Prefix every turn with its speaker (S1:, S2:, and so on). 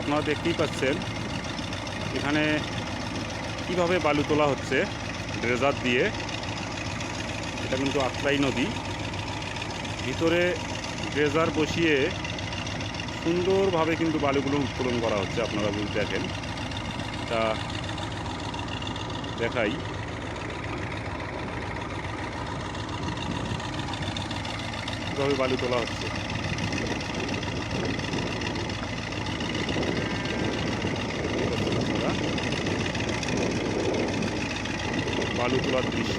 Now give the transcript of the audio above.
S1: আপনারা দেখতেই পাচ্ছেন এখানে কিভাবে বালু তোলা হচ্ছে ড্রেজার দিয়ে। এটা কিন্তু আত্রাই নদী, ভিতরে ড্রেজার বসিয়ে সুন্দরভাবে কিন্তু বালুগুলো উত্তোলন করা হচ্ছে। আপনারা যদি দেখেন, তা দেখাই। কীভাবে বালু তোলা হচ্ছে, আপনারা বালু তোলার দৃশ্য।